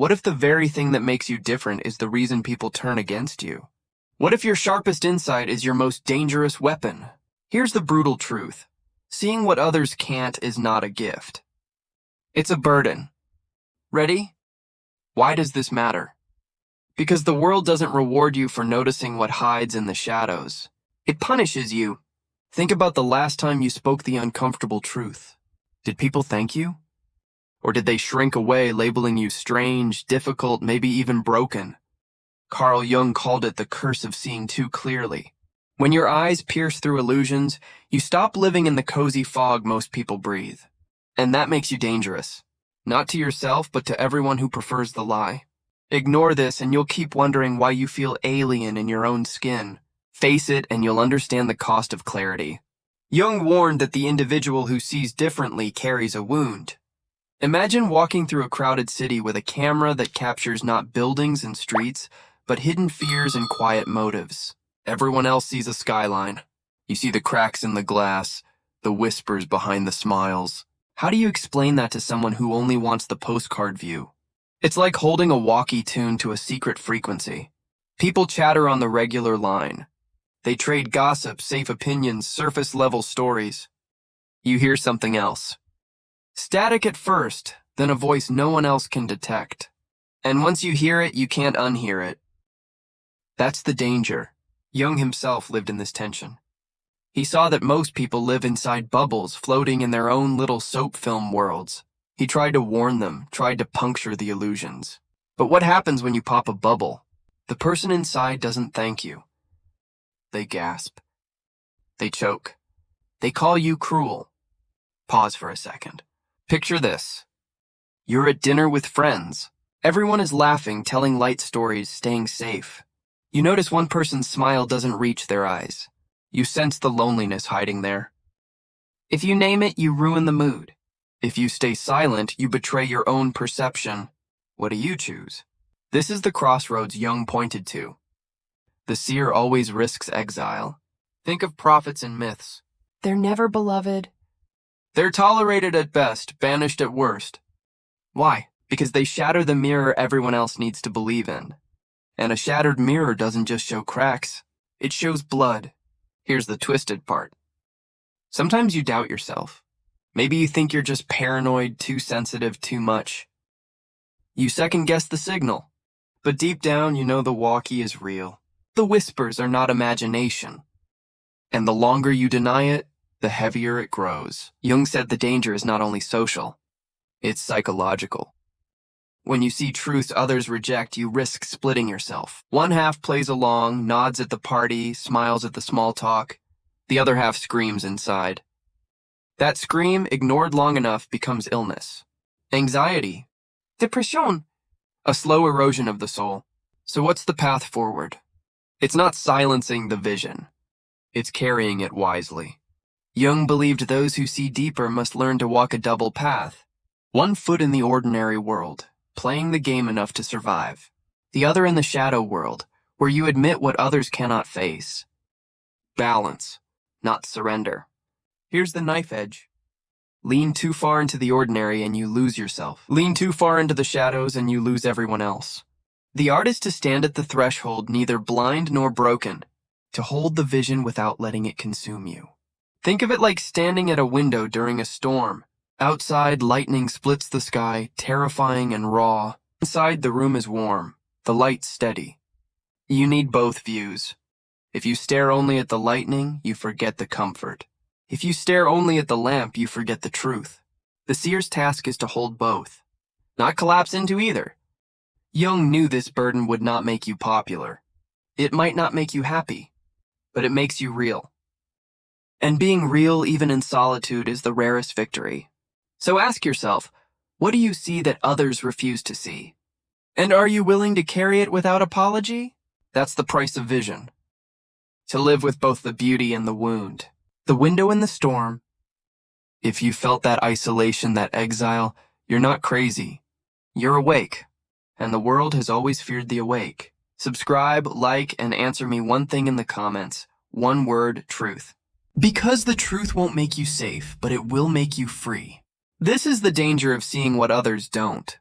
What if the very thing that makes you different is the reason people turn against you? What if your sharpest insight is your most dangerous weapon? Here's the brutal truth. Seeing what others can't is not a gift. It's a burden. Ready? Why does this matter? Because the world doesn't reward you for noticing what hides in the shadows. It punishes you. Think about the last time you spoke the uncomfortable truth. Did people thank you? Or did they shrink away, labeling you strange, difficult, maybe even broken? Carl Jung called it the curse of seeing too clearly. When your eyes pierce through illusions, you stop living in the cozy fog most people breathe. And that makes you dangerous. Not to yourself, but to everyone who prefers the lie. Ignore this and you'll keep wondering why you feel alien in your own skin. Face it and you'll understand the cost of clarity. Jung warned that the individual who sees differently carries a wound. Imagine walking through a crowded city with a camera that captures not buildings and streets, but hidden fears and quiet motives. Everyone else sees a skyline. You see the cracks in the glass, the whispers behind the smiles. How do you explain that to someone who only wants the postcard view? It's like holding a walkie tuned to a secret frequency. People chatter on the regular line. They trade gossip, safe opinions, surface-level stories. You hear something else. Static at first, then a voice no one else can detect. And once you hear it, you can't unhear it. That's the danger. Jung himself lived in this tension. He saw that most people live inside bubbles, floating in their own little soap film worlds. He tried to warn them, tried to puncture the illusions. But what happens when you pop a bubble? The person inside doesn't thank you. They gasp. They choke. They call you cruel. Pause for a second. Picture this. You're at dinner with friends. Everyone is laughing, telling light stories, staying safe. You notice one person's smile doesn't reach their eyes. You sense the loneliness hiding there. If you name it, you ruin the mood. If you stay silent, you betray your own perception. What do you choose? This is the crossroads Jung pointed to. The seer always risks exile. Think of prophets and myths. They're never beloved. They're tolerated at best, banished at worst. Why? Because they shatter the mirror everyone else needs to believe in. And a shattered mirror doesn't just show cracks, it shows blood. Here's the twisted part. Sometimes you doubt yourself. Maybe you think you're just paranoid, too sensitive, too much. You second-guess the signal. But deep down, you know the walkie is real. The whispers are not imagination. And the longer you deny it, the heavier it grows. Jung said the danger is not only social, it's psychological. When you see truths others reject, you risk splitting yourself. One half plays along, nods at the party, smiles at the small talk. The other half screams inside. That scream, ignored long enough, becomes illness. Anxiety. Depression. A slow erosion of the soul. So what's the path forward? It's not silencing the vision. It's carrying it wisely. Jung believed those who see deeper must learn to walk a double path. One foot in the ordinary world, playing the game enough to survive. The other in the shadow world, where you admit what others cannot face. Balance, not surrender. Here's the knife edge. Lean too far into the ordinary and you lose yourself. Lean too far into the shadows and you lose everyone else. The art is to stand at the threshold, neither blind nor broken, to hold the vision without letting it consume you. Think of it like standing at a window during a storm. Outside, lightning splits the sky, terrifying and raw. Inside, the room is warm, the light steady. You need both views. If you stare only at the lightning, you forget the comfort. If you stare only at the lamp, you forget the truth. The seer's task is to hold both, not collapse into either. Jung knew this burden would not make you popular. It might not make you happy, but it makes you real. And being real, even in solitude, is the rarest victory. So ask yourself, what do you see that others refuse to see? And are you willing to carry it without apology? That's the price of vision. To live with both the beauty and the wound. The window and the storm. If you felt that isolation, that exile, you're not crazy. You're awake. And the world has always feared the awake. Subscribe, like, and answer me one thing in the comments. One word, truth. Because the truth won't make you safe, but it will make you free. This is the danger of seeing what others don't.